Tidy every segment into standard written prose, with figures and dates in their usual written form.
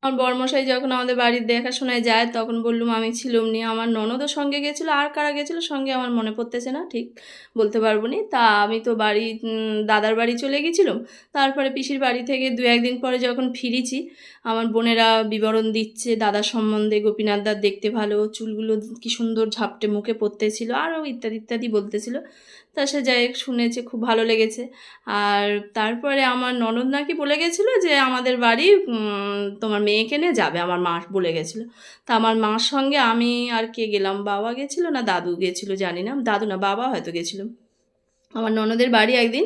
আমার বরমশাই যখন আমাদের বাড়ির দেখাশোনায় যায় তখন বললুম আমি ছিলুম নি, আমার ননদও সঙ্গে গেছিলো, আর কারা গেছিলো সঙ্গে আমার মনে পড়তেছে না, ঠিক বলতে পারবো নি। তা আমি তো বাড়ি দাদার বাড়ি চলে গেছিলাম। তারপরে পিসির বাড়ি থেকে দু একদিন পরে যখন ফিরেছি, আমার বোনেরা বিবরণ দিচ্ছে দাদার সম্বন্ধে, গোপীনাথ দার দেখতে ভালো, চুলগুলো কি সুন্দর ঝাপটে মুখে পড়তেছিল, আরও ইত্যাদি ইত্যাদি বলতেছিল। তা সে যাই হোক শুনেছে, খুব ভালো লেগেছে। আর তারপরে আমার ননদ নাকি বলে গেছিলো যে আমাদের বাড়ি তোমার মেয়েকে নিয়ে যাবে, আমার মা বলে গেছিলো। তা আমার মার সঙ্গে আমি আর কে গেলাম, বাবা গেছিলো না দাদু গেছিলো জানি না, দাদু না বাবা হয়তো গেছিলো আমার ননদের বাড়ি একদিন।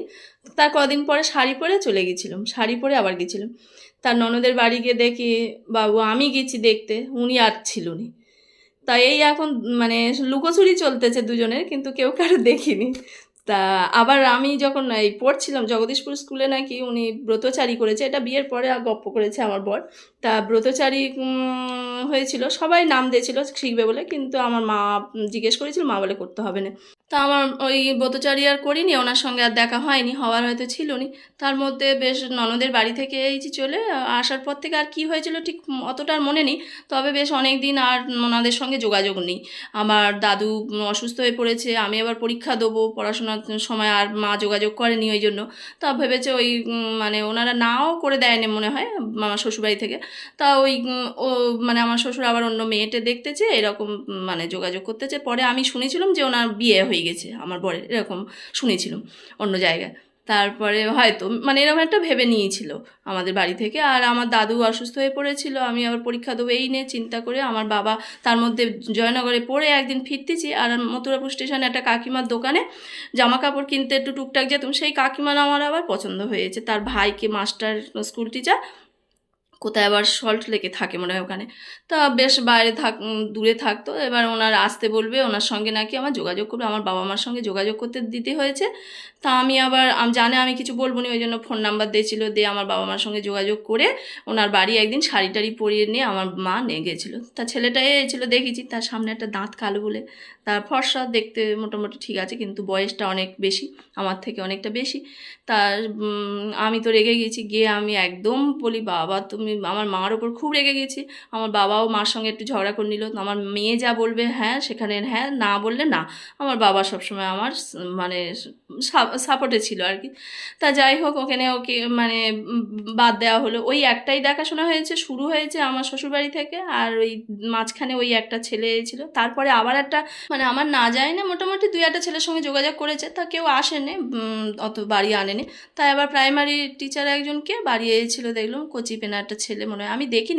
তার কদিন পরে শাড়ি পরে চলে গেছিলাম, শাড়ি পরে আবার গেছিলাম। তার ননদের বাড়ি গিয়ে দেখি বাবু আমি গেছি দেখতে, উনি আর ছিল নি। তাই এই এখন মানে লুকোচুরি চলতেছে দুজনের, কিন্তু কেউ কারো দেখিনি। তা আবার আমি যখন এই পড়ছিলাম জগদীশপুর স্কুলে নাকি উনি ব্রতচারী করেছে, এটা বিয়ের পরে গপ্প করেছে আমার বর। তা ব্রতচারী হয়েছিল, সবাই নাম দিয়েছিল শিখবে বলে, কিন্তু আমার মা জিজ্ঞেস করেছিল, মা বলে করতে হবে না। তা আমার ওই ব্রতচারী আর করিনি, ওনার সঙ্গে আর দেখা হয়নি, হওয়ার হয়তো ছিল নি। তার মধ্যে বেশ ননদের বাড়ি থেকে এই যে চলে আসার পর থেকে আর কি হয়েছিল ঠিক অতটা আর মনে নেই। তবে বেশ অনেক দিন আর ওনাদের সঙ্গে যোগাযোগ নেই। আমার দাদু অসুস্থ হয়ে পড়েছে, আমি আবার পরীক্ষা দেবো, পড়াশোনার সময় আর মা যোগাযোগ করেনি ওই জন্য। তা ভেবেছে ওই মানে ওনারা নাও করে দেয়নি মনে হয় আমার শ্বশুরবাড়ি থেকে। তা ওই ও মানে আমার শ্বশুর আবার অন্য মেয়েটে দেখতেছে এরকম, মানে যোগাযোগ করতেছে। পরে আমি শুনেছিলাম যে ওনার বিয়ে হয়ে গেছে আমার বরের, এরকম শুনেছিলাম অন্য জায়গায়। তারপরে হয়তো মানে এরকম একটা ভেবে নিয়েছিল আমাদের বাড়ি থেকে। আর আমার দাদু অসুস্থ হয়ে পড়েছিল, আমি আবার পরীক্ষা দেবো এই নিয়ে চিন্তা করে আমার বাবা তার মধ্যে জয়নগরে পড়ে একদিন ফিরতেছি, আর মথুরাপুর স্টেশনে একটা কাকিমার দোকানে জামা কাপড় কিনতে একটু টুকটাক যেতাম, সেই কাকিমার আমার আবার পছন্দ হয়েছে। তার ভাইকে মাস্টার, স্কুল টিচার, কোথায় আবার সল্ট লেকে থাকে মনে হয় ওখানে। তা বেশ বাইরে দূরে থাকতো, এবার ওনার আসতে বলবে, ওনার সঙ্গে নাকি আমার যোগাযোগ করবে, আমার বাবা মার সঙ্গে যোগাযোগ করতে দিতে হয়েছে। তা আমি আবার জানে আমি কিছু বলবো না, ওই জন্য ফোন নাম্বার দিয়েছিল, দিয়ে আমার বাবা মার সঙ্গে যোগাযোগ করে ওনার বাড়ি একদিন শাড়ি টাড়ি পরিয়ে নিয়ে আমার মা নিয়ে গেছিলো। তা ছেলেটা এসেছিলো দেখেছি, তার সামনে একটা দাঁত কালো বলে, তার ফর্সা দেখতে মোটামুটি ঠিক আছে, কিন্তু বয়সটা অনেক বেশি, আমার থেকে অনেকটা বেশি। তার আমি তো রেগে গেছি, গিয়ে আমি একদম বলি বাবা তুমি, আমার মার ওপর খুব রেগে গেছি। আমার বাবাও মার সঙ্গে একটু ঝগড়া করে নিল, আমার মেয়ে যা বলবে হ্যাঁ সেখানে হ্যাঁ, না বললে না। আমার বাবা সবসময় আমার মানে সাপোর্টে ছিল আর কি। তা যাই হোক ওখানে ওকে মানে বাদ দেওয়া হলো। ওই একটাই দেখাশোনা হয়েছে, শুরু হয়েছে আমার শ্বশুরবাড়ি থেকে, আর ওই মাঝখানে ওই একটা ছেলে ছিল। তারপরে আবার একটা মানে আমার না যায় না, মোটামুটি দুই একটা ছেলের সঙ্গে যোগাযোগ করেছে, তা কেউ আসেনি, অত বাড়ি আনেনি। তাই আবার প্রাইমারি টিচার একজনকে বাড়ি এসেছিলো দেখলাম, কচি পেনা একটা ছেলে মনে হয়, আমি দেখিনি।